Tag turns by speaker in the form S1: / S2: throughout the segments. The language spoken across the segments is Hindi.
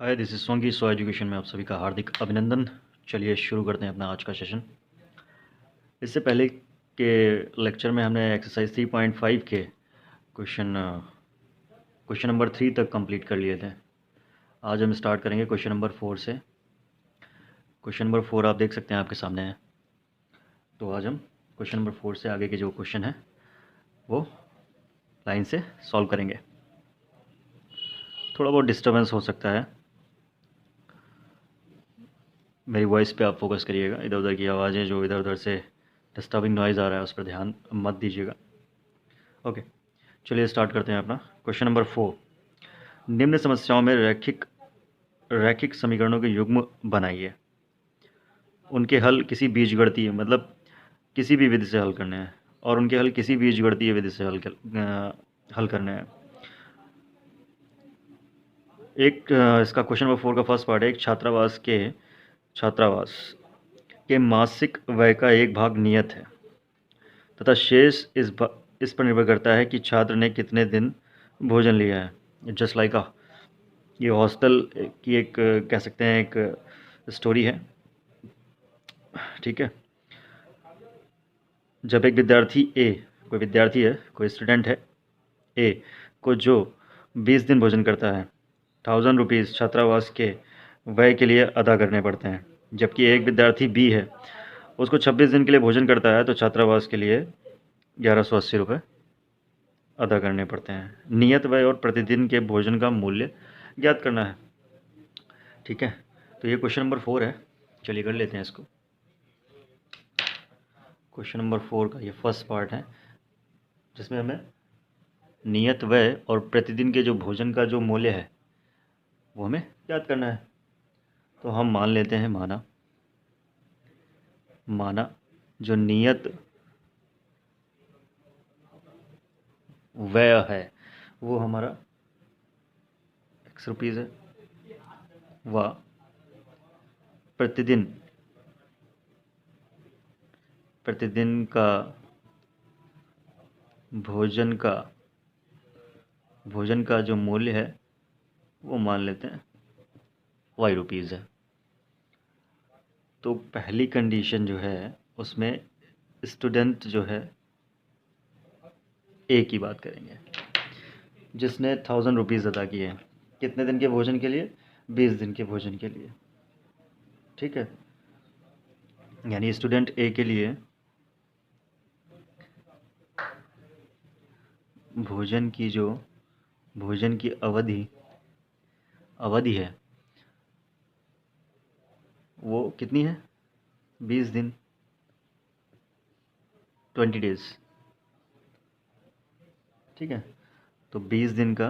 S1: Hi, this is Songi so education में आप सभी का हार्दिक अभिनंदन। चलिए शुरू करते हैं अपना आज का सेशन। इससे पहले के लेक्चर में हमने एक्सरसाइज 3.5 के क्वेश्चन क्वेश्चन नंबर 3 तक कंप्लीट कर लिए थे। आज हम स्टार्ट करेंगे क्वेश्चन नंबर 4 से। क्वेश्चन नंबर 4 आप देख सकते हैं आपके सामने है। तो आज हम क्वेश्चन नंबर 4 से आगे के जो क्वेश्चन है वो लाइन से सॉल्व करेंगे। थोड़ा बहुत डिस्टर्बेंस हो सकता है, मेरी वॉइस पे आप फोकस करिएगा। इधर उधर की आवाज़ें जो इधर उधर से डिस्टर्बिंग नॉइज़ आ रहा है उस पर ध्यान मत दीजिएगा। ओके, चलिए स्टार्ट करते हैं अपना क्वेश्चन नंबर 4। निम्न समस्याओं में रैखिक रैखिक समीकरणों के युग्म बनाइए। उनके हल किसी बीजगणितीय मतलब किसी भी विधि से हल करने हैं, और उनके हल किसी बीजगणितीय विधि से हल करने हैं। इसका क्वेश्चन नंबर 4 का फर्स्ट पार्ट है। एक छात्रावास के मासिक व्यय का एक भाग नियत है तथा शेष इस पर निर्भर करता है कि छात्र ने कितने दिन भोजन लिया है। जस्ट लाइक ये हॉस्टल की एक कह सकते हैं एक स्टोरी है, ठीक है। जब एक विद्यार्थी है, कोई स्टूडेंट है ए को जो 20 दिन भोजन करता है, 1000 रुपीज़ छात्रावास के व्यय के लिए अदा करने पड़ते हैं। जबकि एक विद्यार्थी बी है, उसको 26 दिन के लिए भोजन करता है, तो छात्रावास के लिए 1180 रुपये अदा करने पड़ते हैं। नियत व्यय और प्रतिदिन के भोजन का मूल्य ज्ञात करना है, ठीक है। तो ये क्वेश्चन नंबर 4 है। चलिए कर लेते हैं इसको। क्वेश्चन नंबर 4 का ये फर्स्ट पार्ट है, जिसमें हमें नियत व्यय और प्रतिदिन के जो भोजन का जो मूल्य है वो हमें याद करना है। तो हम मान लेते हैं माना जो नियत व्यय है वो हमारा ₹X है, व प्रतिदिन का भोजन का जो मूल्य है वो मान लेते हैं ₹Y है। तो पहली कंडीशन जो है उसमें स्टूडेंट जो है ए की बात करेंगे, जिसने 1000 रुपीज़ अदा किए हैं कितने दिन के भोजन के लिए? 20 दिन के भोजन के लिए, ठीक है। यानी स्टूडेंट ए के लिए भोजन की अवधि है वो कितनी है? 20 दिन, 20 डेज, ठीक है। तो 20 दिन का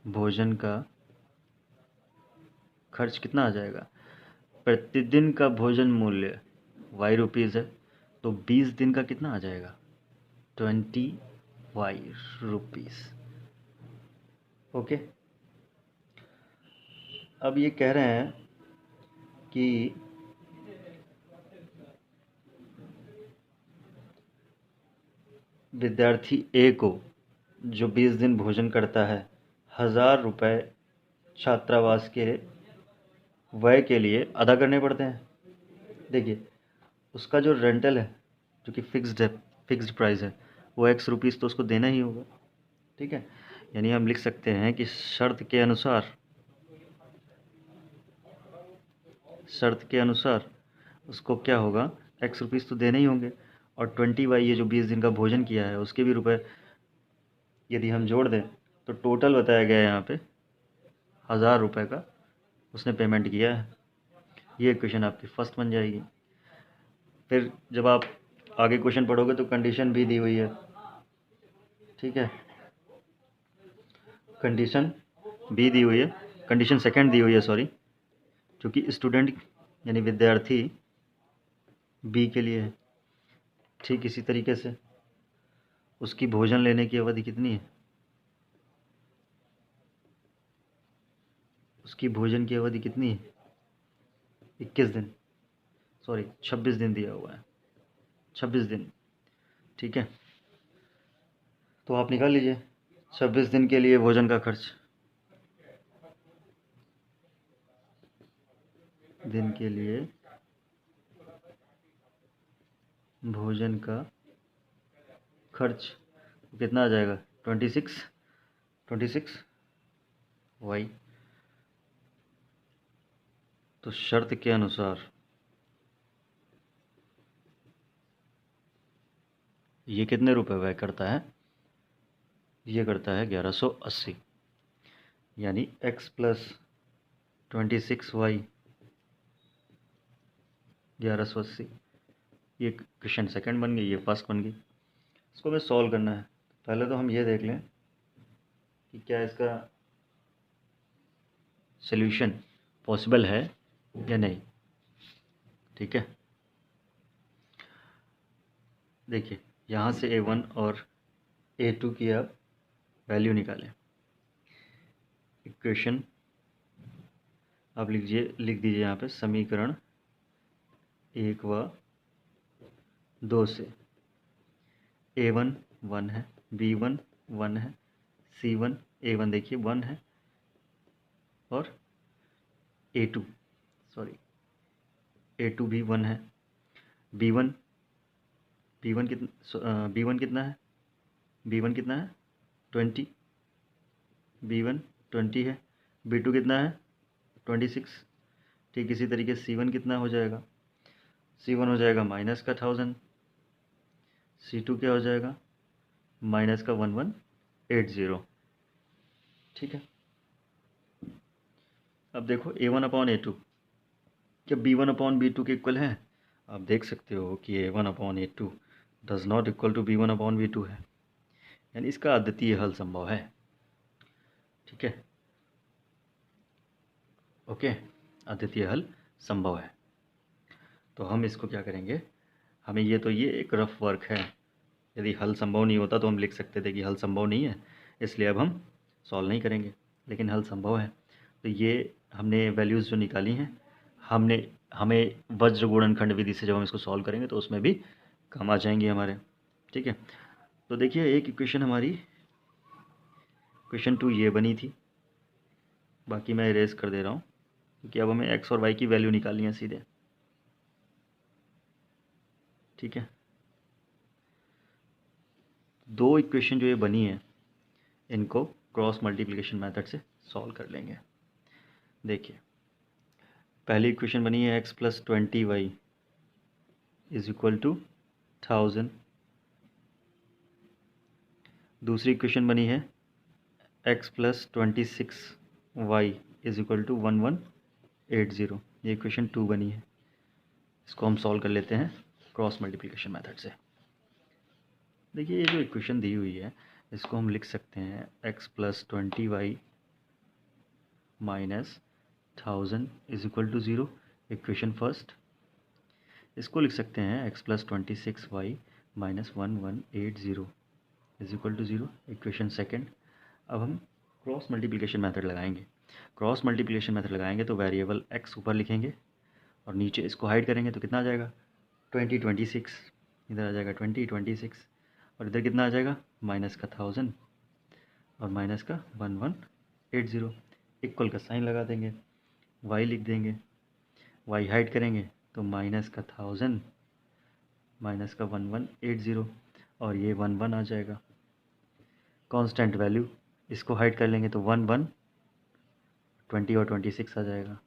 S1: भोजन का खर्च कितना आ जाएगा? प्रतिदिन का भोजन मूल्य ₹Y है, तो 20 दिन का कितना आ जाएगा? 20 Y। ओके। अब ये कह रहे हैं कि विद्यार्थी ए को जो 20 दिन भोजन करता है, 1000 रुपये छात्रावास के व्यय के लिए अदा करने पड़ते हैं। देखिए, उसका जो रेंटल है जो कि फिक्स्ड प्राइस है, वो ₹X तो उसको देना ही होगा, ठीक है। यानी हम लिख सकते हैं कि शर्त के अनुसार उसको क्या होगा? ₹X तो देने ही होंगे। और 20 ये जो 20 दिन का भोजन किया है उसके भी रुपए यदि हम जोड़ दें तो टोटल बताया गया है यहाँ पे 1000 रुपये का उसने पेमेंट किया है। ये क्वेश्चन आपकी फर्स्ट बन जाएगी। फिर जब आप आगे क्वेश्चन पढ़ोगे तो कंडीशन भी दी हुई है, ठीक है। कंडीशन बी दी हुई है, कंडीशन सेकंड दी हुई है, सॉरी, जो कि स्टूडेंट यानी विद्यार्थी बी के लिए है। ठीक इसी तरीके से उसकी भोजन लेने की अवधि कितनी है? उसकी भोजन की अवधि कितनी है? 21 दिन, सॉरी 26 दिन दिया हुआ है, 26 दिन, ठीक है। तो आप निकाल लीजिए 26 दिन के लिए भोजन का खर्च, दिन के लिए भोजन का खर्च कितना आ जाएगा 26 वाई। तो शर्त के अनुसार ये कितने रुपए व्यय करता है, ये करता है 1180, यानी x प्लस 26y 1180। ये क्वेश्चन सेकंड बन गई, ये फर्स्ट बन गई। इसको हमें सॉल्व करना है। पहले तो हम ये देख लें कि क्या इसका सॉल्यूशन पॉसिबल है या नहीं। ठीक है, देखिए यहाँ से a1 और a2 की आप वैल्यू निकालें। इक्वेशन आप लिख दीजिए यहाँ पे समीकरण 1 व 2 से a1 1 है, b1 1 है, c1 a1 देखिए 1 है और a2 भी 1 है, b1 कितना है, b1 कितना है 20, b1 20 है, b2 कितना है 26। ठीक इसी तरीके c1 कितना हो जाएगा, c1 हो जाएगा माइनस का 1000, c2 क्या हो जाएगा माइनस का 1180। ठीक है, अब देखो a1 अपॉन a2 क्या b1 अपॉन b2 के इक्वल है। आप देख सकते हो कि a1 upon a2 does not equal to b1 upon b2 है, यानी इसका अद्वितीय हल संभव है। ठीक है, ओके, अद्वितीय हल संभव है। तो हम इसको क्या करेंगे, हमें ये एक रफ वर्क है। यदि हल संभव नहीं होता तो हम लिख सकते थे कि हल संभव नहीं है, इसलिए अब हम सॉल्व नहीं करेंगे, लेकिन हल संभव है। तो ये हमने वैल्यूज़ जो निकाली हैं, हमें वज्र गुणनखंड विधि से जब हम इसको सॉल्व करेंगे तो उसमें भी काम आ जाएंगे हमारे। ठीक है, तो देखिए एक इक्वेशन हमारी क्वेश्चन 2 ये बनी थी, बाकी मैं इरेज कर दे रहा हूँ क्योंकि अब हमें x और y की वैल्यू निकालनी है सीधे। ठीक है, दो इक्वेशन जो ये बनी है इनको क्रॉस मल्टीप्लिकेशन मेथड से सॉल्व कर लेंगे। देखिए पहली इक्वेशन बनी है x plus 20y is equal to 1000। दूसरी इक्वेशन बनी है x plus 26y is equal to 1180। ये इक्वेशन 2 बनी है, इसको हम सॉल्व कर लेते हैं क्रॉस मल्टीप्लिकेशन मेथड से। देखिए ये जो इक्वेशन दी हुई है इसको हम लिख सकते हैं x plus 20y minus 1000 is equal to 0, equation first. इसको लिख सकते हैं x plus 26y minus 1180 is equal to 0, equation second. अब हम क्रॉस मल्टीप्लिकेशन मेथड लगाएंगे। क्रॉस मल्टीप्लिकेशन मेथड लगाएंगे तो वेरिएबल x ऊपर लिखेंगे और नीचे इसको हाइड करेंगे तो कितना आ जाएगा 26, इधर आ जाएगा 26 और इधर कितना आ जाएगा माइनस का 1000 और माइनस का 1180। इक्वल का साइन लगा देंगे, y लिख देंगे, y हाइड करेंगे तो माइनस का 1000 माइनस का 1180 और ये 11 आ जाएगा कांस्टेंट वैल्यू। इसको हाइड कर लेंगे तो 11 20 और 26 आ जाएगा।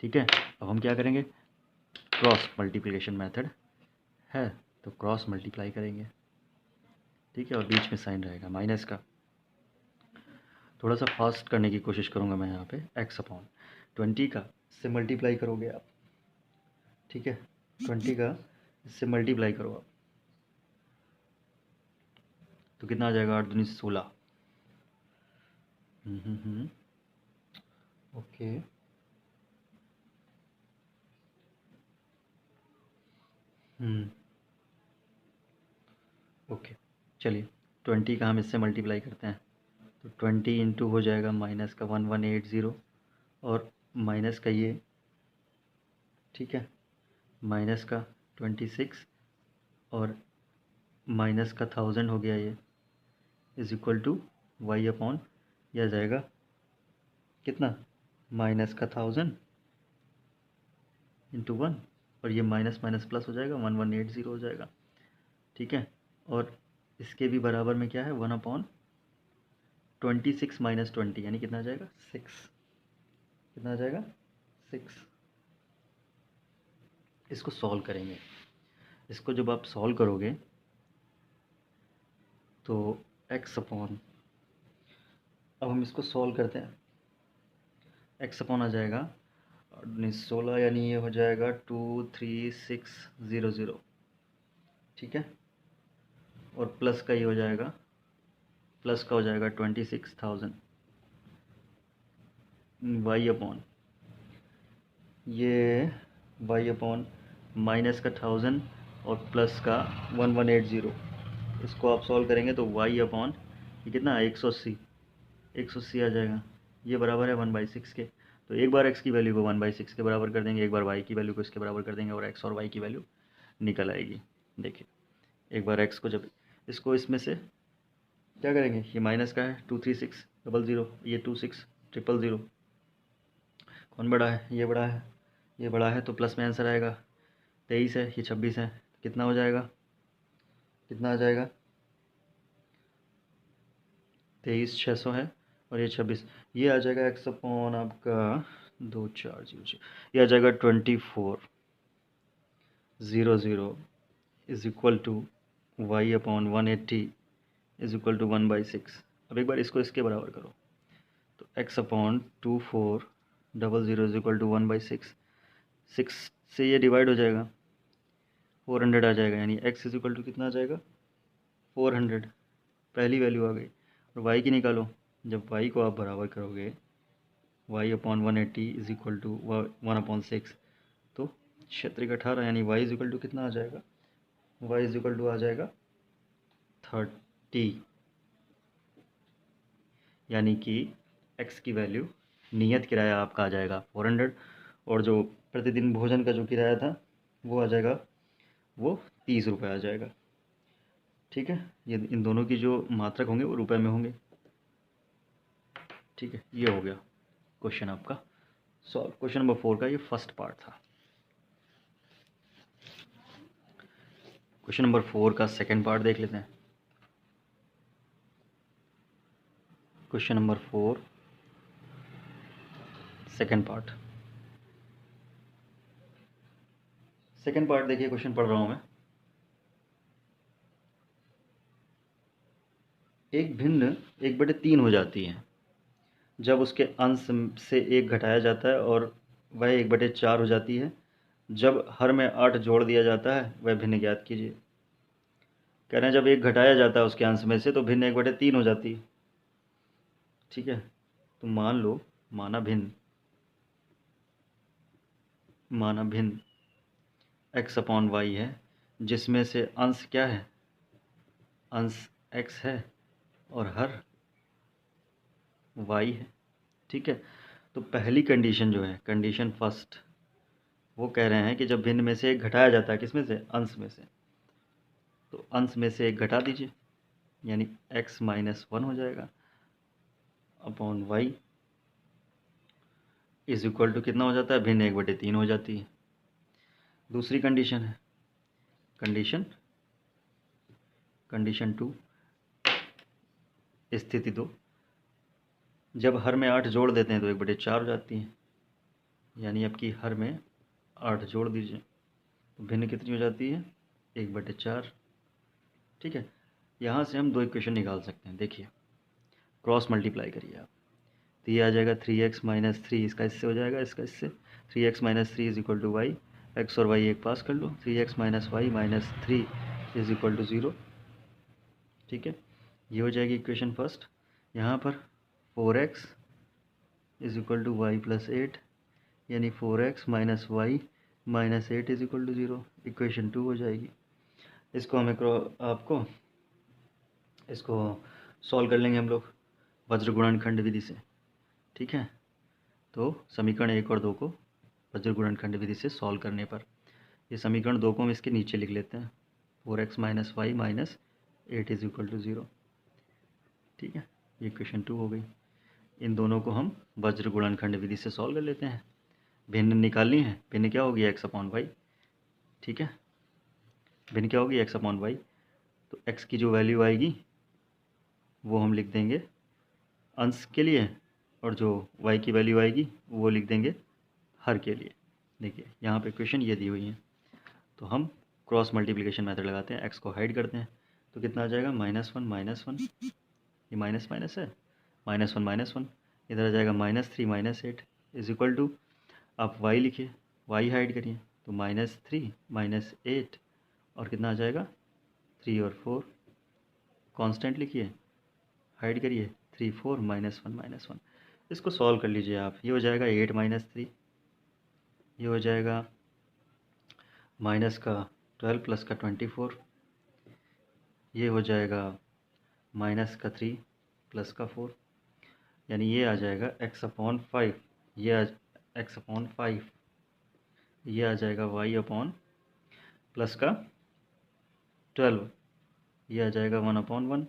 S1: ठीक है, अब हम क्या करेंगे, क्रॉस मल्टीप्लिकेशन मेथड है तो क्रॉस मल्टीप्लाई करेंगे। ठीक है, और बीच में साइन रहेगा माइनस का। थोड़ा सा फास्ट करने की कोशिश करूँगा मैं यहाँ पे x अपॉन 20 का इससे मल्टीप्लाई करोगे आप। ठीक है, 20 का इससे मल्टीप्लाई करो आप तो कितना आ जाएगा 8 दूनी 16। ओके, ओके, चलिए 20 का हम इससे मल्टीप्लाई करते हैं तो 20 इंटू हो जाएगा माइनस का 1180 और माइनस का ये, ठीक है, माइनस का 26 और माइनस का 1000 हो गया ये। Is equal to y upon, यह आ जाएगा कितना, माइनस का 1000 इंटू 1, और ये माइनस माइनस प्लस हो जाएगा, 1180 हो जाएगा। ठीक है, और इसके भी बराबर में क्या है, 1 अपॉन 26 माइनस 20, यानी कितना आ जाएगा 6, कितना आ जाएगा 6। इसको सॉल्व करेंगे, इसको जब आप सॉल्व करोगे तो x अपॉन, अब हम इसको सॉल्व करते हैं, x अपॉन आ जाएगा 16, यानी ये हो जाएगा 23600। ठीक है, और प्लस का ये हो जाएगा, प्लस का हो जाएगा 26,000 y अपॉन, ये y अपॉन माइनस का 1000 और प्लस का 1180। इसको आप सॉल्व करेंगे तो y अपॉन ये कितना, 180, 180 आ जाएगा। ये बराबर है 1/6 के। तो एक बार x की वैल्यू को 1/6 के बराबर कर देंगे, एक बार y की वैल्यू को इसके बराबर कर देंगे, और x और y की वैल्यू निकल आएगी। देखिए, एक बार x को जब इसको इसमें से क्या करेंगे, ये माइनस का है 23600, ये 26000, कौन बड़ा है, ये बड़ा है, ये बड़ा है, तो प्लस में आंसर आएगा। 23 है, ये 26 है, कितना हो जाएगा, कितना आ जाएगा, 23,600 है, और ये 26, ये आ जाएगा x अपॉन आपका 2400, ये आ जाएगा 2400 is equal to y upon 180 is equal to 1/6। अब एक बार इसको इसके बराबर करो, तो x upon 2400 is equal to 1/6, 6 से ये डिवाइड हो जाएगा, 400 आ जाएगा, यानी x इज इक्वल टू कितना आ जाएगा, 400। पहली वैल्यू आ गई। और y की निकालो, जब y को आप बराबर करोगे y upon 180 is equal to 1/6, तो क्षेत्रिक 18, यानी y इज इक्वल टू कितना आ जाएगा, y इज इक्वल टू आ जाएगा 30, यानी कि x की वैल्यू, नियत किराया आपका आ जाएगा 400, और जो प्रतिदिन भोजन का जो किराया था वो आ जाएगा, वो 30 रुपये आ जाएगा। ठीक है, ये इन दोनों की जो मात्रक होंगे वो रुपए में होंगे। ठीक है, ये हो गया क्वेश्चन आपका सॉल्व। क्वेश्चन नंबर 4 का ये फर्स्ट पार्ट था। क्वेश्चन नंबर 4 का सेकंड पार्ट देख लेते हैं। Question number 4 second part, second part देखिए, क्वेश्चन पढ़ रहा हूं मैं। एक भिन्न 1/3 हो जाती है जब उसके अंश से 1 घटाया जाता है, और वह 1/4 हो जाती है जब हर में 8 जोड़ दिया जाता है, वह भिन्न ज्ञात कीजिए। कह रहे हैं जब 1 घटाया जाता है उसके अंश में से, तो भिन्न 1/3 हो जाती है। ठीक है, तो मान लो, माना भिन्न x अपॉन वाई है, जिसमें से अंश क्या है, अंश x है और हर y है। ठीक है, तो पहली कंडीशन जो है, कंडीशन फर्स्ट, वो कह रहे हैं कि जब भिन्न में से 1 घटाया जाता है, किसमें से, अंश में से, तो अंश में से 1 घटा दीजिए, यानी x - 1 हो जाएगा upon y is equal to कितना हो जाता है, भिन्न 1/3 हो जाती है। दूसरी कंडीशन है, कंडीशन 2, स्थिति 2, जब हर में 8 जोड़ देते हैं तो 1/4 हो जाती है, यानी आपकी हर में 8 जोड़ दीजिए, तो भिन्न कितनी हो जाती है, 1/4। ठीक है, यहाँ से हम 2 इक्वेशन निकाल सकते हैं। देखिए, क्रॉस मल्टीप्लाई करिए आप, तो ये आ जाएगा 3x - 3, इसका इससे हो जाएगा, इसका इससे, 3x - 3 is equal to y, x और वाई एक पास कर लो, 3x - y - 3 is equal to 0। ठीक है, ये हो जाएगी इक्वेशन फर्स्ट। यहाँ पर 4x is equal to y plus 8, यानी 4x - y - 8 is equal to 0, equation 2 हो जाएगी। इसको हमें आपको इसको सॉल्व कर लेंगे हम लोग वज्र गुणनखंड विधि से। ठीक है, तो समीकरण 1 और 2 को वज्र गुणनखंड विधि से सॉल्व करने पर, ये समीकरण 2 को हम इसके नीचे लिख लेते हैं, 4x - y - 8 is equal to 0। ठीक है, ये क्वेश्चन 2 हो गई। इन दोनों को हम वज्र गुणनखंड विधि से सॉल्व कर लेते हैं। भिन्न निकालनी है, भिन्न क्या होगी x/y। ठीक है, भिन्न क्या होगी x/y। तो x की जो वैल्यू आएगी वो हम लिख देंगे अंश के लिए, और जो y की वैल्यू आएगी वो लिख देंगे हर के लिए। देखिए यहाँ पे क्वेश्चन ये दी हुई है, तो हम क्रॉस मल्टीप्लिकेशन मेथड लगाते हैं, x को हाइड करते हैं, तो कितना आ जाएगा -1 ये माइनस माइनस है, -1 इधर आ जाएगा -3 -8 इज इक्वल टू, आप y लिखिए, y हाइड करिए, तो -3 -8 और कितना आ जाएगा 3 और 4, कांस्टेंट लिखिए, हाइड करिए, 3 4 -1 इसको सॉल्व कर लीजिए आप। ये हो जाएगा 8 -3, ये हो जाएगा माइनस का 12 प्लस का 24, ये हो जाएगा माइनस का 3 प्लस का 4, यानी ये आ जाएगा x/5, ये x/5, ये आ जाएगा y/ प्लस का 12, ये आ जाएगा 1/1।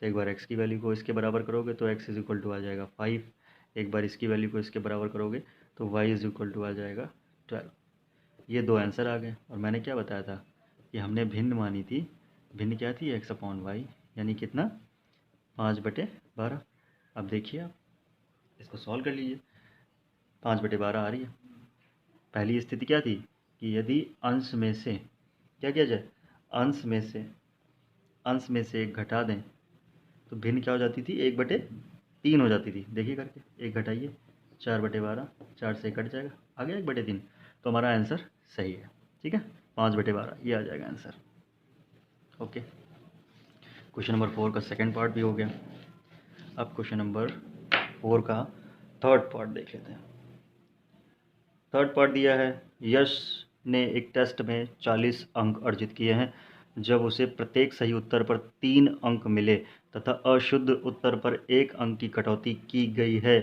S1: तो एक बार x की वैल्यू को इसके बराबर करोगे तो x इज इक्वल टू आ जाएगा 5, एक बार इसकी वैल्यू को इसके बराबर करोगे तो y इज इक्वल टू आ जाएगा 12। ये दो आंसर आ गए। और मैंने क्या बताया था कि हमने भिन्न मानी थी, भिन्न क्या थी x/y, यानी कितना 5/12। अब देखिए आप इसको सॉल्व कर लीजिए, 5/12 आ रही है। पहली स्थिति क्या थी कि यदि अंश में से क्या किया जाए, अंश में से एक घटा दें तो भिन्न क्या हो जाती थी 1/3 हो जाती थी। देखिए करके, एक घटाइए, 4/12, 4 से कट जाएगा, आ गया 1/3। तो हमारा आंसर सही है। ठीक है, 5/12 ये आ जाएगा आंसर। ओके, क्वेश्चन नंबर 4 का सेकंड पार्ट भी हो गया। अब क्वेश्चन नंबर 4 का थर्ड पार्ट देख लेते हैं। थर्ड पार्ट दिया है, यश ने एक टेस्ट में 40 अंक अर्जित किए हैं। जब उसे प्रत्येक सही उत्तर पर 3 अंक मिले तथा अशुद्ध उत्तर पर 1 अंक की कटौती की गई है।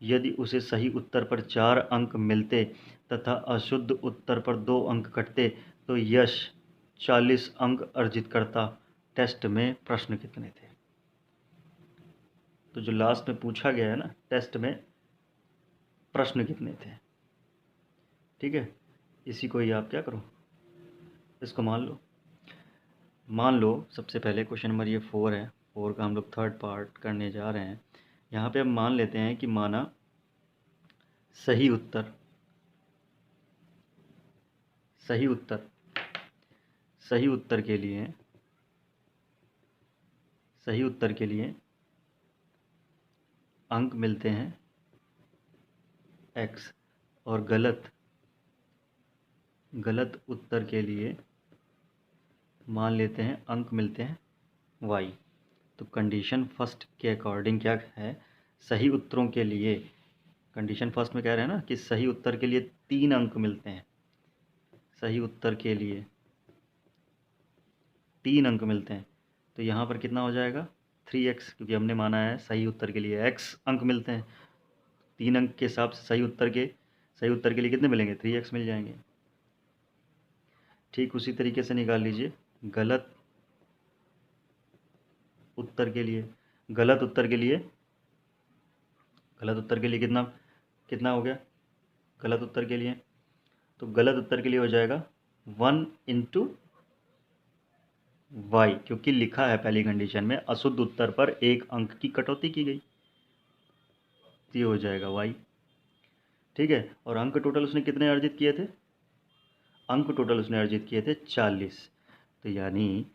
S1: यदि उसे सही उत्तर पर 4 अंक मिलते तथा अशुद्ध उत्तर पर 2 अंक कटते तो यश 40 अंक अर्जित करता। टेस्ट में प्रश्न कितने थे। तो जो लास्ट में पूछा गया है ना, टेस्ट में प्रश्न कितने थे। ठीक है, इसी को ही आप क्या करो, इसको मान लो सबसे पहले क्वेश्चन नंबर ये 4 है, 4 का हम लोग थर्ड पार्ट करने जा रहे हैं। यहाँ पे हम मान लेते हैं कि माना सही उत्तर के लिए अंक मिलते हैं x और गलत उत्तर के लिए मान लेते हैं अंक मिलते हैं y। तो कंडीशन फर्स्ट के अकॉर्डिंग क्या है, सही उत्तरों के लिए कंडीशन फर्स्ट में कह रहे हैं ना कि सही उत्तर के लिए 3 अंक मिलते हैं, सही उत्तर के लिए 3 अंक मिलते हैं। तो यहाँ पर कितना हो जाएगा 3x, क्योंकि हमने माना है सही उत्तर के लिए x अंक मिलते हैं। 3 अंक के हिसाब से सही उत्तर के लिए कितने मिलेंगे, 3x मिल जाएंगे। ठीक उसी तरीके से निकाल लीजिए गलत उत्तर के लिए कितना हो गया गलत उत्तर के लिए। तो गलत उत्तर के लिए हो जाएगा 1 × y, क्योंकि लिखा है पहली कंडीशन में अशुद्ध उत्तर पर 1 अंक की कटौती की गई, ये हो जाएगा y। ठीक है, और अंक टोटल उसने कितने अर्जित किए थे, 40। तो यानी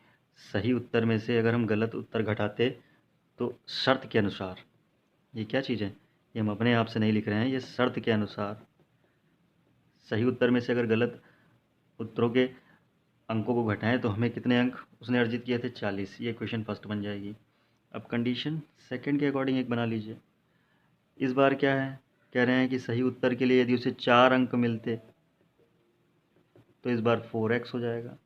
S1: सही उत्तर में से अगर हम गलत उत्तर घटाते तो शर्त के अनुसार, ये क्या चीज़ है, ये हम अपने आप से नहीं लिख रहे हैं, ये शर्त के अनुसार सही उत्तर में से अगर गलत उत्तरों के अंकों को घटाएं तो हमें कितने अंक उसने अर्जित किए थे, 40। ये क्वेश्चन फर्स्ट बन जाएगी। अब कंडीशन सेकंड के अकॉर्डिंग एक बना लीजिए। इस बार क्या है, कह रहे हैं कि सही उत्तर के लिए यदि उसे 4 अंक मिलते तो इस बार 4x हो जाएगा,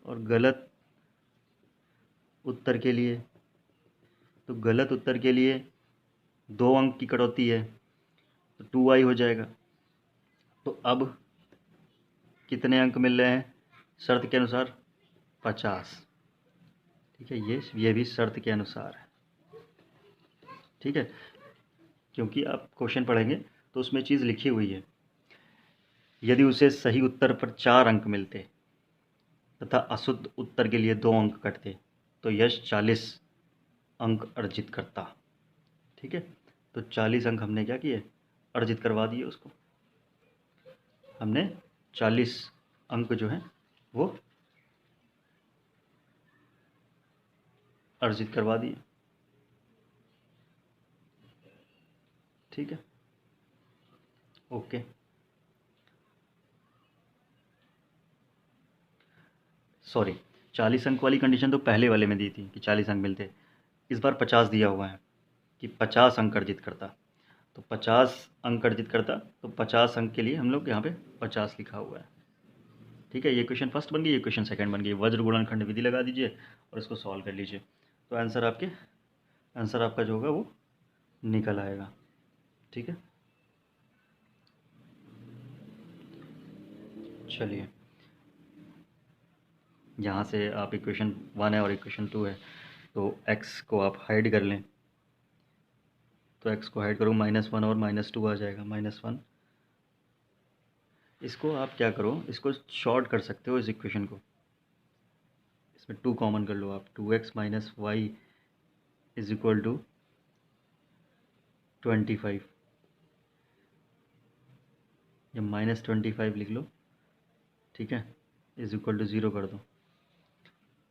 S1: और गलत उत्तर के लिए 2 अंक की कटौती है तो 2y हो जाएगा। तो अब कितने अंक मिल रहे हैं शर्त के अनुसार, 50। ठीक है, ये भी शर्त के अनुसार है। ठीक है, क्योंकि आप क्वेश्चन पढ़ेंगे तो उसमें चीज़ लिखी हुई है, यदि उसे सही उत्तर पर 4 अंक मिलते तथा अशुद्ध उत्तर के लिए 2 अंक कटते तो यश 40 अंक अर्जित करता। ठीक है, तो 40 अंक हमने क्या किए, अर्जित करवा दिए उसको। हमने 40 अंक जो हैं वो अर्जित करवा दिए। ठीक है, ओके। सॉरी, 40 अंक वाली कंडीशन तो पहले वाले में दी थी कि 40 अंक मिलते। इस बार 50 दिया हुआ है कि 50 अंक अर्जित करता, तो 50 अंक अर्जित करता, तो 50 अंक के लिए हम लोग यहाँ पे 50 लिखा हुआ है। ठीक है, ये क्वेश्चन फर्स्ट बन गई, ये क्वेश्चन सेकंड बन गई। वज्र गुणनखंड विधि लगा दीजिए और इसको सॉल्व कर लीजिए, तो आंसर आपका जो होगा वो निकल आएगा। ठीक है, चलिए, यहाँ से आप इक्वेशन 1 है और इक्वेशन 2 है, तो x को आप हाइड कर लें, तो x को हाइड करो, -1 और -2 आ जाएगा, -1। इसको आप क्या करो, इसको शॉर्ट कर सकते हो इस इक्वेशन को, इसमें 2 कॉमन कर लो आप, 2x - y is equal to 25, या -25 लिख लो। ठीक है, इज इक्वल टू 0 कर दो।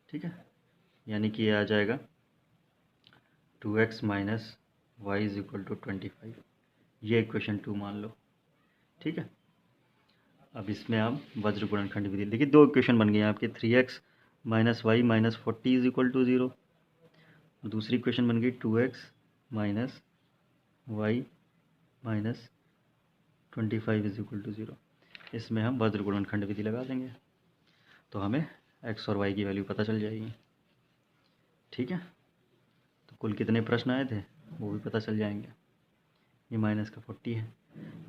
S1: ठीक है, यानी कि ये आ जाएगा 2x - y is equal to 25, ये इक्वेशन 2 मान लो। ठीक है, अब इसमें आप वज्र गुणनखंड विधि, देखिए 2 इक्वेशन बन गए आपके, 3x - y - 40 is equal to 0, दूसरी इक्वेशन बन गई 2x - y - 25 is equal to 0। इसमें हम वज्र गुणनखंड विधि लगा देंगे तो हमें x और y की वैल्यू पता चल जाएगी। ठीक है, तो कुल कितने प्रश्न आए थे वो भी पता चल जाएंगे। ये माइनस का 40 है,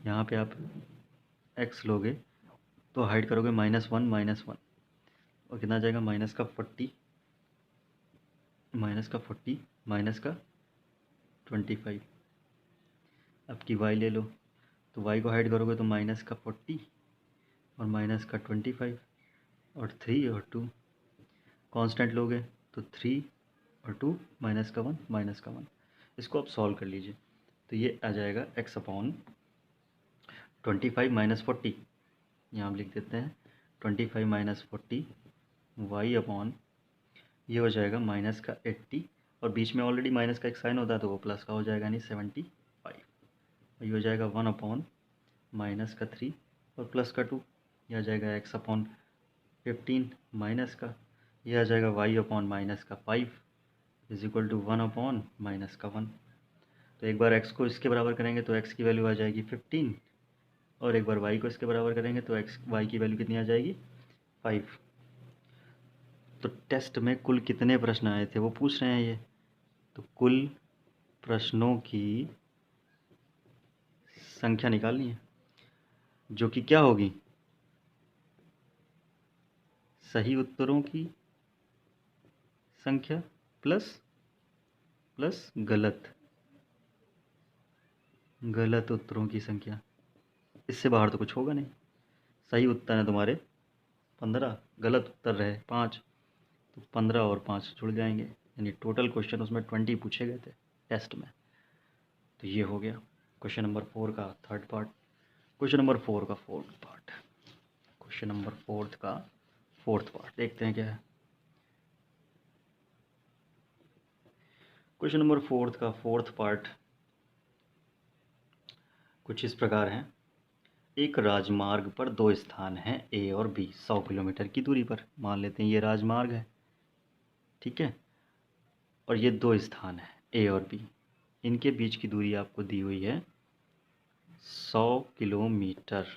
S1: यहाँ पे आप x लोगे तो हाइड करोगे -1 और कितना आ जाएगा, माइनस का 40 माइनस का 25। अब की y ले लो, तो y को हाइड करोगे तो माइनस का 40 और माइनस का 25 और 3 और 2, कांस्टेंट लोगे तो 3 और 2 -1 इसको आप सॉल्व कर लीजिए, तो ये आ जाएगा x/25 - 40, यहाँ हम लिख देते हैं 25 - 40 y/, ये हो जाएगा माइनस का 80, और बीच में ऑलरेडी माइनस का एक साइन होता है तो वो प्लस का हो जाएगा, यानी 75। ये हो जाएगा 1/, माइनस का 3 और प्लस का 2, यह आ जाएगा x/15 माइनस का, यह आ जाएगा y/, माइनस का 5 इज इक्वल टू 1/, माइनस का 1। तो एक बार x को इसके बराबर करेंगे तो x की वैल्यू आ जाएगी 15, और एक बार y को इसके बराबर करेंगे तो y की वैल्यू कितनी आ जाएगी, 5। तो टेस्ट में कुल कितने प्रश्न आए थे वो पूछ रहे हैं ये, तो कुल प्रश्नों की संख्या निकालनी है, जो कि क्या होगी, सही उत्तरों की संख्या प्लस गलत उत्तरों की संख्या। इससे बाहर तो कुछ होगा नहीं। सही उत्तर है तुम्हारे 15, गलत उत्तर रहे 5, तो 15 और 5 जुड़ जाएंगे, यानी टोटल क्वेश्चन उसमें 20 पूछे गए थे टेस्ट में। तो ये हो गया क्वेश्चन नंबर 4 का थर्ड पार्ट। क्वेश्चन नंबर 4 का फोर्थ पार्ट, क्वेश्चन नंबर 4 का फोर्थ पार्ट देखते हैं क्या है। क्वेश्चन नंबर 4 का फोर्थ पार्ट कुछ इस प्रकार है। एक राजमार्ग पर 2 स्थान हैं ए और बी, 100 किलोमीटर की दूरी पर। मान लेते हैं ये राजमार्ग है, ठीक है, और ये 2 स्थान हैं ए और बी, इनके बीच की दूरी आपको दी हुई है 100 किलोमीटर।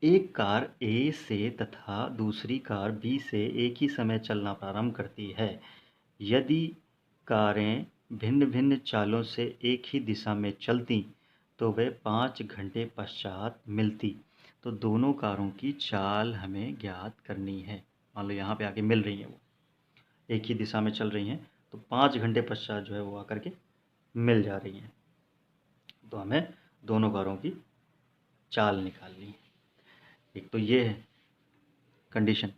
S1: एक कार ए से तथा दूसरी कार बी से एक ही समय चलना प्रारंभ करती है। यदि कारें भिन्न भिन्न चालों से एक ही दिशा में चलती तो वे 5 घंटे पश्चात मिलती। तो दोनों कारों की चाल हमें ज्ञात करनी है। मान लो यहाँ पे आके मिल रही हैं, वो एक ही दिशा में चल रही हैं, तो 5 घंटे पश्चात जो है वो आकर के मिल जा रही हैं। तो हमें दोनों कारों की चाल निकालनी है। एक तो ये है कंडीशन,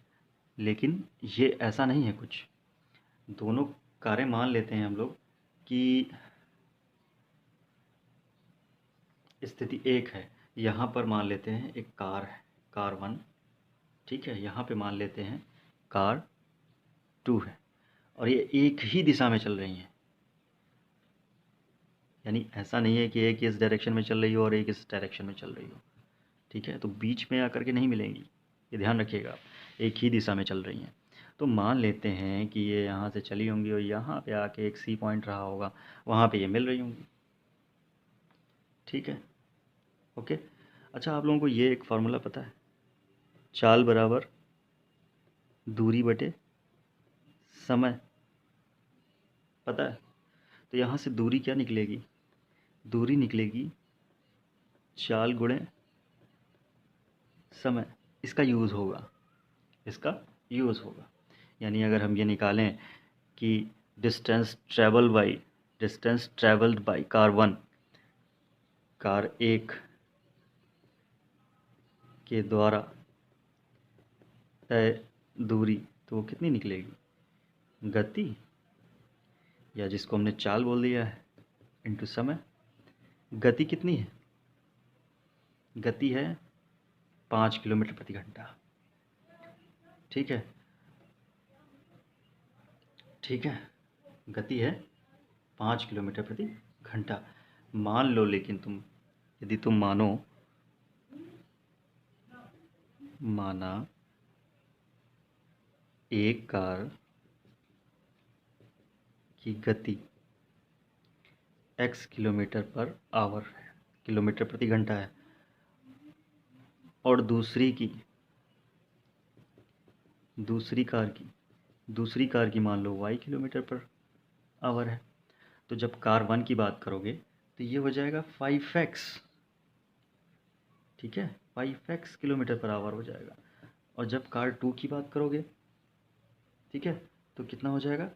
S1: लेकिन ये ऐसा नहीं है कुछ। दोनों कारें मान लेते हैं हम लोग कि स्थिति एक है, यहाँ पर मान लेते हैं एक कार है, कार 1, ठीक है। यहाँ पे मान लेते हैं कार 2 है, और ये एक ही दिशा में चल रही हैं। यानी ऐसा नहीं है कि एक इस डायरेक्शन में चल रही हो और एक इस डायरेक्शन में चल रही हो, ठीक है। तो बीच में आकर के नहीं मिलेंगी, ये ध्यान रखिएगा आप, एक ही दिशा में चल रही हैं। तो मान लेते हैं कि ये यहाँ से चली होंगी और यहाँ पे आके एक सी पॉइंट रहा होगा, वहाँ पे ये मिल रही होंगी, ठीक है, ओके। अच्छा, आप लोगों को ये एक फार्मूला पता है, चाल बराबर दूरी बटे समय, पता है? तो यहाँ से दूरी क्या निकलेगी? दूरी निकलेगी चाल गुणे समय। इसका यूज़ होगा, इसका यूज़ होगा। यानी अगर हम ये निकालें कि distance travelled by car 1, car 1 के द्वारा तय दूरी, तो वो कितनी निकलेगी? गति, या जिसको हमने चाल बोल दिया है, इनटू समय। गति कितनी है? गति है 5 किलोमीटर प्रति घंटा, ठीक है, ठीक है। गति है 5 किलोमीटर प्रति घंटा। मान लो, लेकिन यदि तुम माना एक कार की गति x किलोमीटर पर आवर है, किलोमीटर प्रति घंटा है, और दूसरी कार की मान लो y किलोमीटर पर आवर है। तो जब कार 1 की बात करोगे तो ये हो जाएगा 5x, ठीक है, 5x किलोमीटर पर आवर हो जाएगा। और जब कार 2 की बात करोगे, ठीक है, तो कितना हो जाएगा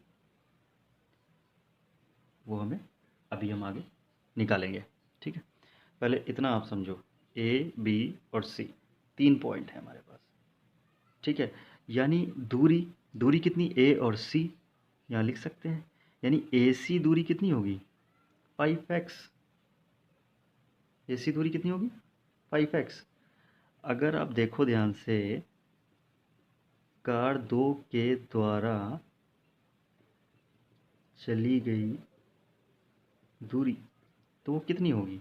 S1: वो अभी हम आगे निकालेंगे, ठीक है। पहले इतना आप समझो, ए बी और सी 3 पॉइंट है हमारे पास, ठीक है। यानी दूरी कितनी, ए और सी यहाँ लिख सकते हैं। यानी ए सी दूरी कितनी होगी? 5x। ए सी दूरी कितनी होगी? 5x। अगर आप देखो ध्यान से, कार 2 के द्वारा चली गई दूरी, तो वो कितनी होगी?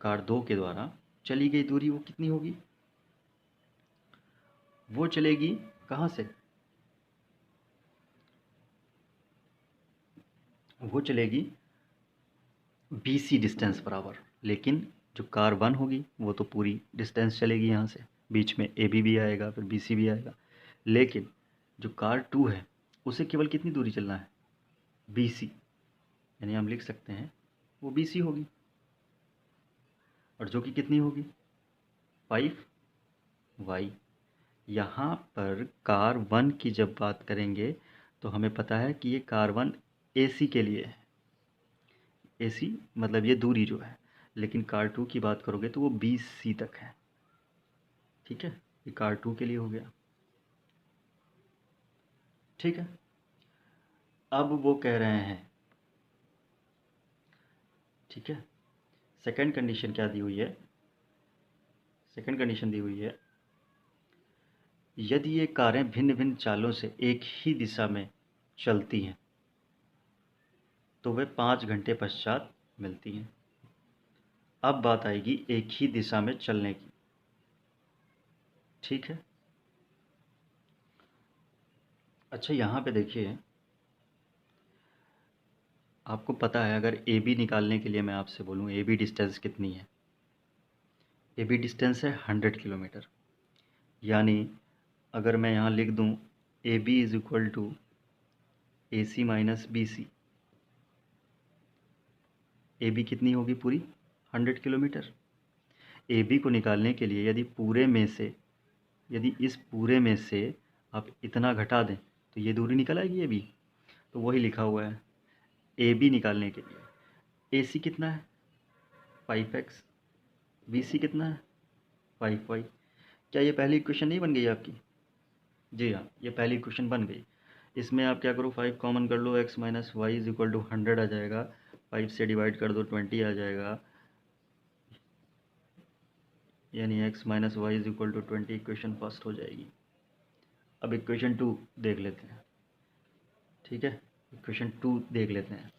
S1: कार 2 के द्वारा चली गई दूरी वो कितनी होगी? वो चलेगी कहाँ से? वो चलेगी BC डिस्टेंस पर आवर। लेकिन जो कार 1 होगी वो तो पूरी डिस्टेंस चलेगी यहाँ से, बीच में AB भी आएगा, फिर BC भी आएगा। लेकिन जो कार 2 है उसे केवल कितनी दूरी चलना है? BC। यानी हम लिख सकते हैं वो BC होगी, और जो कि कितनी होगी? 5y। यहाँ पर कार 1 की जब बात करेंगे तो हमें पता है कि ये कार 1 AC के लिए है, AC मतलब ये दूरी जो है। लेकिन कार 2 की बात करोगे तो वो BC तक है, ठीक है। ये कार 2 के लिए हो गया, ठीक है। अब वो कह रहे हैं, ठीक है, सेकंड कंडीशन क्या दी हुई है? सेकंड कंडीशन दी हुई है, यदि ये कारें भिन्न भिन्न चालों से एक ही दिशा में चलती हैं तो वे 5 घंटे पश्चात मिलती हैं। अब बात आएगी एक ही दिशा में चलने की, ठीक है। अच्छा, यहाँ पे देखिए, आपको पता है अगर AB निकालने के लिए मैं आपसे बोलूँ AB डिस्टेंस कितनी है? AB डिस्टेंस है 100 किलोमीटर। यानी अगर मैं यहाँ लिख दूँ AB is equal to AC minus BC, AB कितनी होगी पूरी? 100 किलोमीटर। AB को निकालने के लिए यदि पूरे में से यदि इस पूरे में से आप इतना घटा दें तो ये दूरी निकल आएगी, ये भी। तो वही लिखा हुआ है ए बी निकालने के लिए। ए सी कितना है 5x, बी सी कितना है 5y। क्या ये पहली इक्वेशन नहीं बन गई आपकी? जी हाँ, ये पहली इक्वेशन बन गई। इसमें आप क्या करो, 5 कॉमन कर लो, x minus y is equal to 100 आ जाएगा, 5 से डिवाइड कर दो 20 आ जाएगा, यानी x minus y is equal to 20 equation first हो जाएगी। अब इक्वेशन 2 देख लेते हैं, ठीक है, इक्वेशन 2 देख लेते हैं।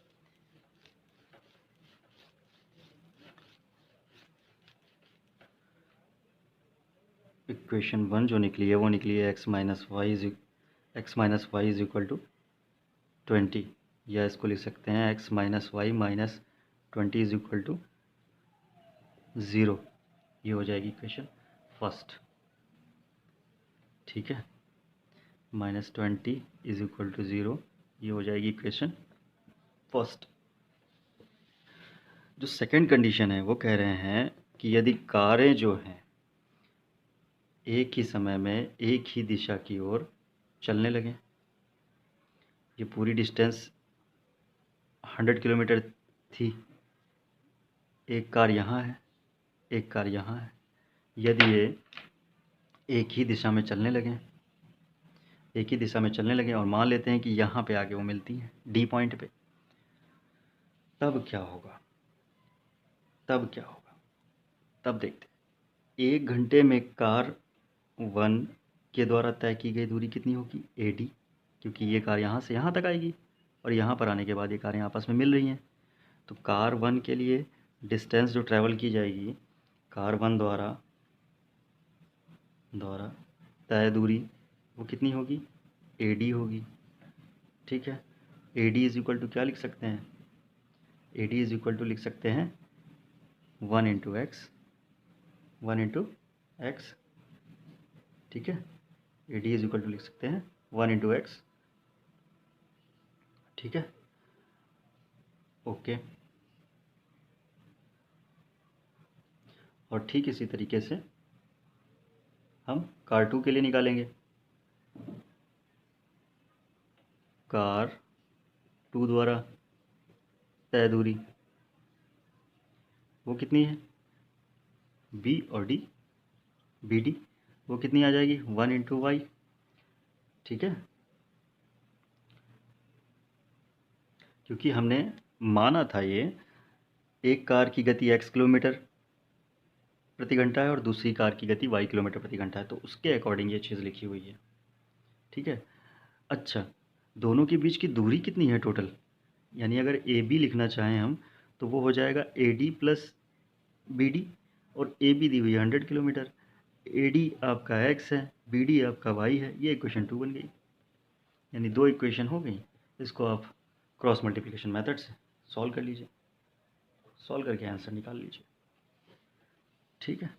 S1: इक्वेशन 1 जो निकली है वो निकली है x minus y is equal to 20, या इसको लिख सकते हैं x minus y minus 20 is equal to 0। ये हो जाएगी इक्वेशन फर्स्ट, ठीक है, माइनस 20 इज इक्वल टू 0, ये हो जाएगी इक्वेशन फर्स्ट। जो सेकंड कंडीशन है वो कह रहे हैं कि यदि कारें जो हैं एक ही समय में एक ही दिशा की ओर चलने लगें, ये पूरी डिस्टेंस 100 किलोमीटर थी, एक कार यहाँ है, एक कार यहाँ है, यदि ये एक ही दिशा में चलने लगें, एक ही दिशा में चलने लगें और मान लेते हैं कि यहाँ पे आके वो मिलती हैं डी पॉइंट पे, तब क्या होगा? तब क्या होगा? तब देखते हैं। 1 घंटे में कार 1 के द्वारा तय की गई दूरी कितनी होगी? AD, क्योंकि ये कार यहाँ से यहाँ तक आएगी और यहाँ पर आने के बाद ये कारें आपस में मिल रही हैं। तो कार 1 के लिए डिस्टेंस जो ट्रैवल की जाएगी कार 1 द्वारा तय दूरी वो कितनी होगी? AD होगी, ठीक है। AD इज इक्वल टू क्या लिख सकते हैं? AD इज इक्वल टू लिख सकते हैं 1 इंटू एक्स, 1 इंटू एक्स, ठीक है। AD इज इक्वल टू लिख सकते हैं 1 इंटू एक्स, ठीक है, ओके। और ठीक इसी तरीके से हम कार 2 के लिए निकालेंगे। कार 2 द्वारा तय दूरी वो कितनी है? B और D, BD, वो कितनी आ जाएगी? 1 इंटू वाई, ठीक है। क्योंकि हमने माना था ये एक कार की गति x किलोमीटर प्रति घंटा है और दूसरी कार की गति y किलोमीटर प्रति घंटा है, तो उसके अकॉर्डिंग ये चीज़ लिखी हुई है, ठीक है। अच्छा, दोनों के बीच की दूरी कितनी है टोटल? यानी अगर AB लिखना चाहें हम तो वो हो जाएगा AD प्लस BD, और AB दी हुई है 100 किलोमीटर, AD आपका x है, BD आपका y है, ये इक्वेशन 2 बन गई। यानी 2 इक्वेशन हो गई। इसको आप क्रॉस मल्टीप्लिकेशन मेथड से सॉल्व कर लीजिए, सॉल्व करके आंसर निकाल लीजिए, ठीक है।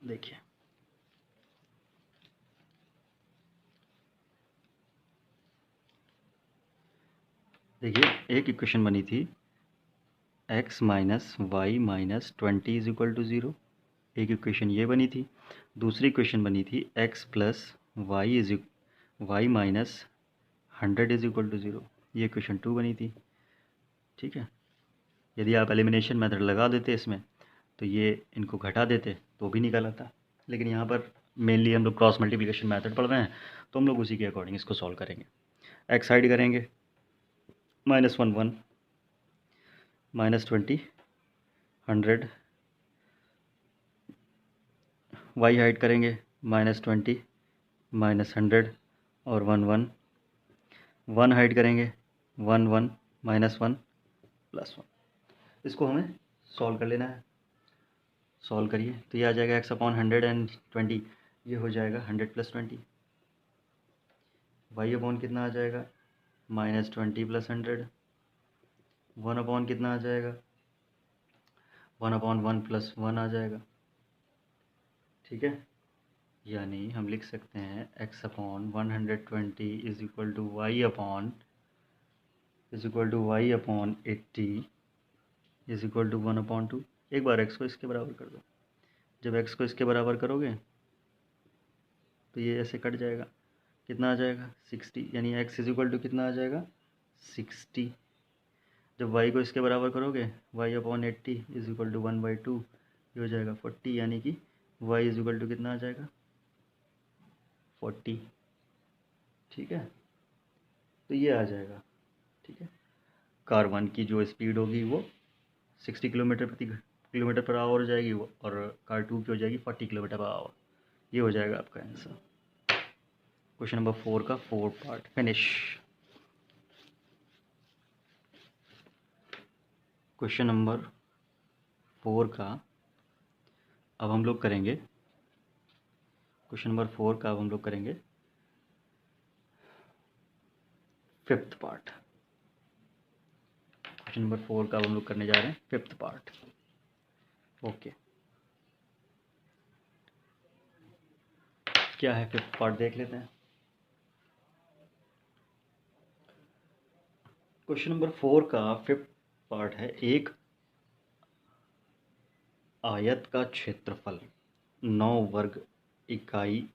S1: देखिए, एक इक्वेशन बनी थी x minus y minus 20 is equal to 0, एक इक्वेशन ये बनी थी। दूसरी इक्वेशन बनी थी x plus y minus 100 is equal to 0, ये इक्वेशन 2 बनी थी, ठीक है। यदि आप एलिमिनेशन मेथड लगा देते इसमें तो ये इनको घटा देते तो भी निकल आता, लेकिन यहाँ पर मेनली हम लोग क्रॉस मल्टीप्लिकेशन मेथड पढ़ रहे हैं तो हम लोग उसी के अकॉर्डिंग इसको सॉल्व करेंगे। x साइड करेंगे, -1 1, -20 100, y हाइड करेंगे -20 -100 और 1 1, 1 हाइड करेंगे 1 1 -1 +1। इसको हमें सॉल्व कर लेना है, सॉल्व करिए तो ये आ जाएगा x/100 & 20, ये हो जाएगा 100 + 20, y/ कितना आ जाएगा -20 + 100, 1/ कितना आ जाएगा 1/1 + 1 आ जाएगा, ठीक है। यानी हम लिख सकते हैं x/120 is equal to y/80 is equal to 1/2। एक बार x को इसके बराबर कर दो, जब x को इसके बराबर करोगे तो ये ऐसे कट जाएगा, कितना आ जाएगा 60, यानी x इज इक्वल टू कितना आ जाएगा 60। जब y को इसके बराबर करोगे y/80 इज इक्वल टू 1/2, ये हो जाएगा 40, यानी कि y इज इक्वल टू कितना आ जाएगा 40। ठीक है, तो ये आ जाएगा। ठीक है, कार 1 की जो स्पीड होगी वो 60 किलोमीटर पर आवर हो जाएगी, वो और कार 2 की हो जाएगी 40 किलोमीटर पर आवर। ये हो जाएगा आपका आंसर। क्वेश्चन नंबर 4 का 4 पार्ट फिनिश। क्वेश्चन नंबर 4 का अब हम लोग करेंगे, क्वेश्चन नंबर 4 का अब हम लोग करेंगे 5th पार्ट। क्वेश्चन नंबर 4 का अब हम लोग करने जा रहे हैं 5th पार्ट। ओके, क्या है 5th पार्ट देख लेते हैं। क्वेश्चन नंबर 4 का 5th पार्ट है, एक आयत का क्षेत्रफल 9 वर्ग इकाई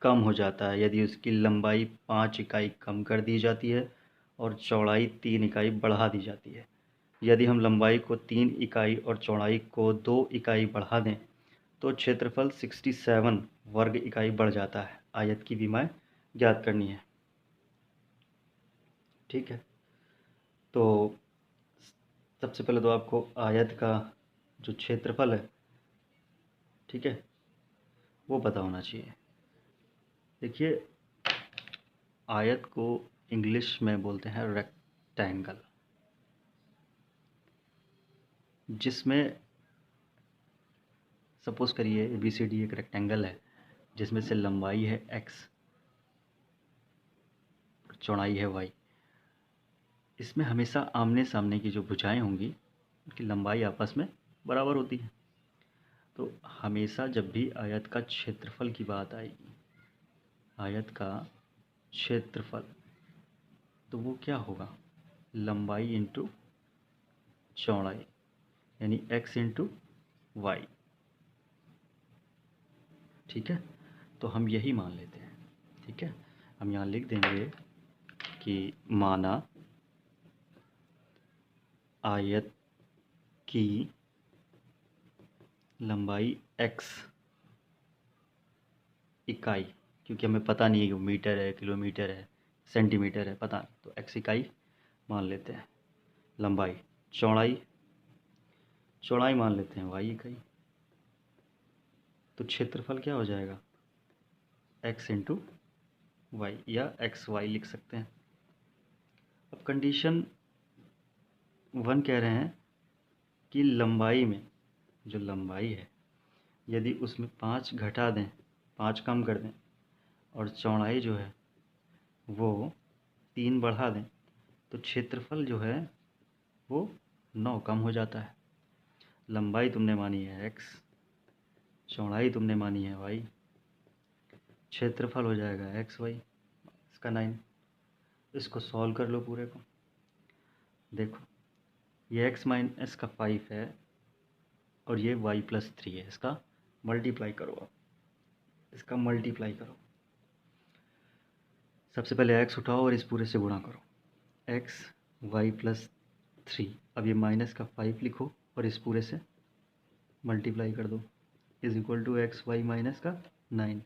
S1: कम हो जाता है यदि उसकी लंबाई 5 इकाई कम कर दी जाती है और चौड़ाई 3 इकाई बढ़ा दी जाती है। यदि हम लंबाई को 3 इकाई और चौड़ाई को 2 इकाई बढ़ा दें तो क्षेत्रफल 67 वर्ग इकाई बढ़ जाता है। आयत की विमाएं ज्ञात करनी है। ठीक है, तो सबसे पहले तो आपको आयत का जो क्षेत्रफल है, ठीक है, वो पता होना चाहिए। देखिए, आयत को इंग्लिश में बोलते हैं रेक्टेंगल, जिसमें सपोज करिए ABCD एक रेक्टेंगल है जिसमें से लंबाई है x, चौड़ाई है y। इसमें हमेशा आमने सामने की जो भुजाएं होंगी उनकी लंबाई आपस में बराबर होती है। तो हमेशा जब भी आयत का क्षेत्रफल की बात आएगी, आयत का क्षेत्रफल, तो वो क्या होगा, लंबाई इंटू चौड़ाई, यानी x इंटू वाई। ठीक है, तो हम यही मान लेते हैं। ठीक है, हम यहाँ लिख देंगे कि माना आयत की लंबाई x इकाई, क्योंकि हमें पता नहीं है कि मीटर है, किलोमीटर है, सेंटीमीटर है, पता नहीं, तो x इकाई मान लेते हैं लंबाई। चौड़ाई मान लेते हैं y इकाई। तो क्षेत्रफल क्या हो जाएगा x इंटू वाई, या एक्स वाई लिख सकते हैं। अब कंडीशन 1 कह रहे हैं कि लंबाई में, जो लंबाई है, यदि उसमें 5 घटा दें, 5 कम कर दें, और चौड़ाई जो है वो 3 बढ़ा दें, तो क्षेत्रफल जो है वो 9 कम हो जाता है। लंबाई तुमने मानी है x, चौड़ाई तुमने मानी है y, क्षेत्रफल हो जाएगा एक्स वाई, इसका 9। इसको सॉल्व कर लो पूरे को। देखो, ये x माइनस का 5 है और ये y+3 है। इसका मल्टीप्लाई करो, आप इसका मल्टीप्लाई करो। सबसे पहले x उठाओ और इस पूरे से गुणा करो, x y+3। अब ये माइनस का 5 लिखो और इस पूरे से मल्टीप्लाई कर दो, is equal to x y minus का 9।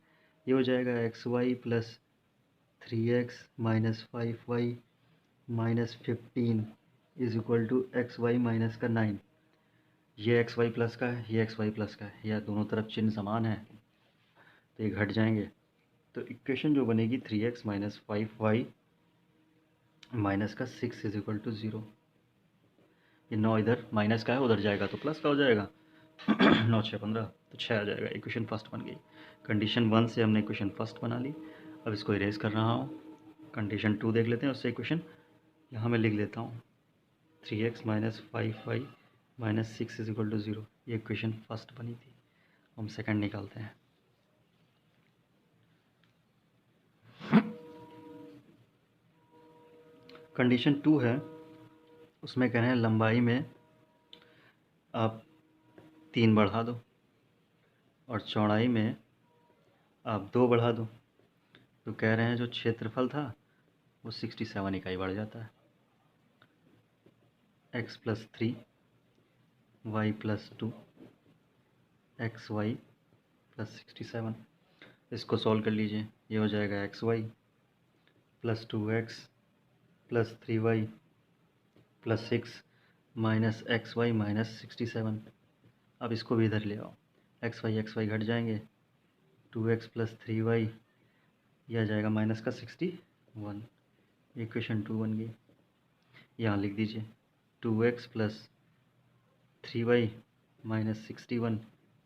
S1: ये हो जाएगा xy+3x minus 5y minus 15 is equal to x y minus का 9। ये एक्स वाई प्लस का है, ये एक्स वाई प्लस का है, या दोनों तरफ चिन्ह समान है तो ये घट जाएंगे। तो इक्वेशन जो बनेगी 3x माइनस 5y माइनस का 6 इज इक्वल टू 0। ये 9 इधर माइनस का है, उधर जाएगा तो प्लस का हो जाएगा। 9 6 15, तो 6 आ जाएगा। इक्वेशन फर्स्ट बन गई। कंडीशन 1 से हमने इक्वेशन फर्स्ट बना ली। अब इसको इरेज कर रहा हूँ। कंडीशन 2 देख लेते हैं, उससे इक्वेशन यहाँ मैं लिख लेता हूँ 3x minus 5y minus 6 is equal to 0। ये इक्वेशन फर्स्ट बनी थी, हम सेकंड निकालते हैं। कंडीशन 2 है, उसमें कह रहे हैं लंबाई में आप 3 बढ़ा दो और चौड़ाई में आप 2 बढ़ा दो तो कह रहे हैं जो क्षेत्रफल था वो 67 इकाई बढ़ जाता है। x+3 y+2 xy+67, इसको सॉल्व कर लीजिए। ये हो जाएगा xy+2x+3y+6 -xy-67। अब इसको भी इधर ले आओ, xy घट जाएंगे, 2x+3y, यह आ जाएगा माइनस का 61। इक्वेशन 2 बन गई। यहाँ लिख दीजिए 2x+3y -61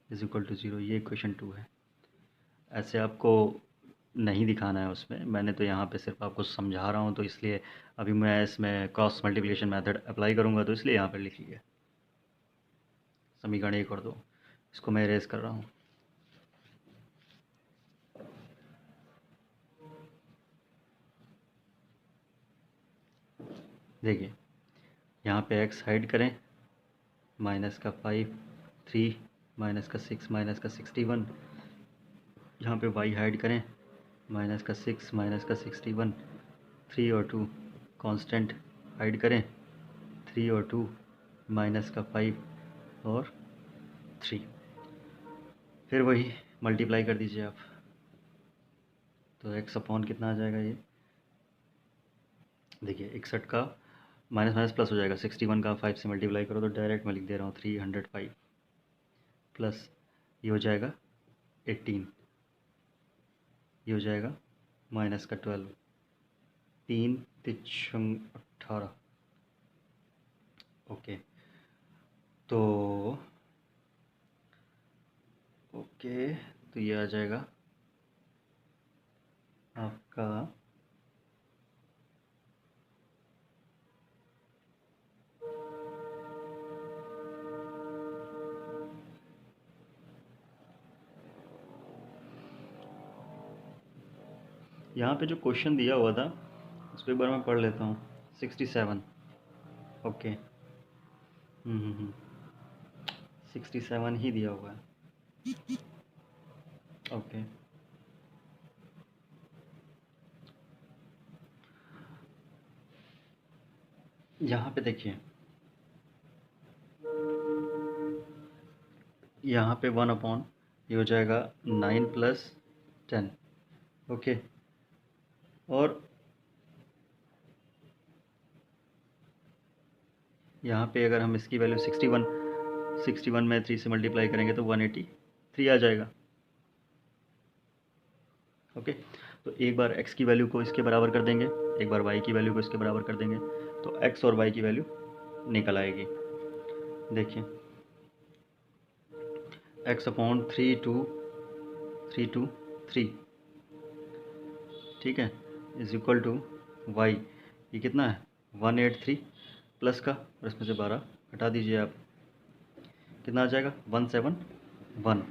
S1: = 0। ये इक्वेशन 2 है। ऐसे आपको नहीं दिखाना है उसमें, मैंने तो यहाँ पे सिर्फ आपको समझा रहा हूँ, तो इसलिए अभी मैं इसमें क्रॉस मल्टीप्लिकेशन मेथड अप्लाई करूँगा, तो इसलिए यहाँ पर लिख लिया समीकरण 1 और 2। इसको मैं इरेज कर रहा हूँ। देखिए यहाँ पे x हाइड करें, -5 3 -6 -61। यहाँ पे y हाइड करें, -6 -61 3 और 2 कांस्टेंट हाइड करें, 3 और 2 -5 और 3। फिर वही मल्टीप्लाई कर दीजिए आप, तो x अपॉन कितना आ जाएगा। ये देखिए 61 का माइनस माइनस प्लस हो जाएगा, 61 का 5 से मल्टीप्लाई करो तो डायरेक्ट मैं लिख दे रहा हूँ 305 प्लस ये हो जाएगा 18, ये हो जाएगा माइनस का 12, 3 3 18। ओके तो ये आ जाएगा आपका यहाँ पे जो क्वेश्चन दिया हुआ था उसको एक बार मैं पढ़ लेता हूँ। 67 ओके 67 ही दिया हुआ है। ओके यहाँ पे देखिए, यहाँ पे 1 अपॉन ये हो जाएगा 9 + 10। ओके और यहाँ पे अगर हम इसकी वैल्यू 61 में 3 से मल्टीप्लाई करेंगे तो 183 आ जाएगा। ओके तो एक बार x की वैल्यू को इसके बराबर कर देंगे, एक बार y की वैल्यू को इसके बराबर कर देंगे, तो x और y की वैल्यू निकल आएगी। देखिए x अपॉन 3 ठीक है = y, ये कितना है 183 प्लस का, और इसमें से 12 हटा दीजिए आप, कितना आ जाएगा 171।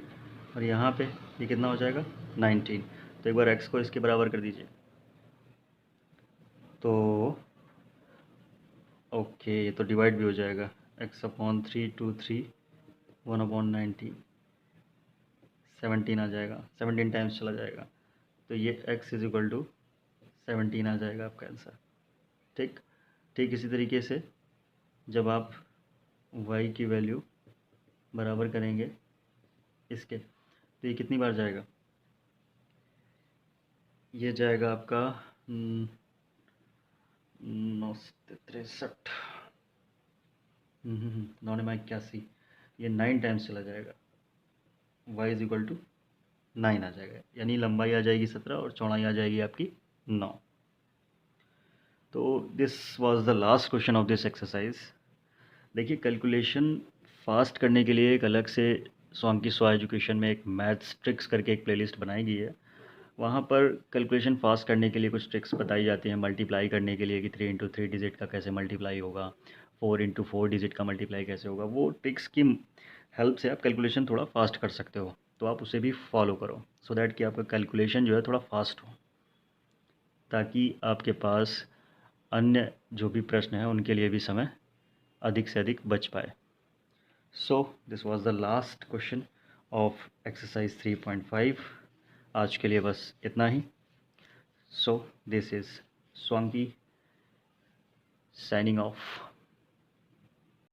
S1: और यहाँ पे ये कितना हो जाएगा 19। तो एक बार x को इसके बराबर कर दीजिए, तो ओके ये तो डिवाइड भी हो जाएगा, x अपॉन 3 2 3 1 अपॉन 19 17 आ जाएगा, 17 टाइम्स चला जाएगा, तो ये x = 17 आ जाएगा आपका आंसर। ठीक इसी तरीके से जब आप y की वैल्यू बराबर करेंगे इसके, तो ये कितनी बार जाएगा, ये जाएगा आपका 9 63 9 81, ये 9 टाइम्स चला जाएगा, y = 9 आ जाएगा, यानी लंबाई आ जाएगी 17 और चौड़ाई आ जाएगी आपकी 9। तो this was the last question of this exercise. देखिए कैलकुलेशन फास्ट करने के लिए एक अलग से स्वांकी स्वा एजुकेशन में एक मैथ्स ट्रिक्स करके एक प्लेलिस्ट बनाई गई है। वहाँ पर कैलकुलेशन फास्ट करने के लिए कुछ ट्रिक्स बताई जाती हैं, मल्टीप्लाई करने के लिए कि 3 × 3 डिजिट का कैसे मल्टीप्लाई होगा, 4 × 4 डिजिट का मल्टीप्लाई कैसे होगा। वो ट्रिक्स की हेल्प से आप कैलकुलेशन थोड़ा फास्ट कर सकते हो, तो आप उसे भी फॉलो करो सो दैट कि आपका कैलकुलेशन जो है थोड़ा फास्ट हो, ताकि आपके पास अन्य जो भी प्रश्न हैं उनके लिए भी समय अधिक से अधिक बच पाए। So this was the last question of exercise 3.5। आज के लिए बस इतना ही। So this is Swanti signing of.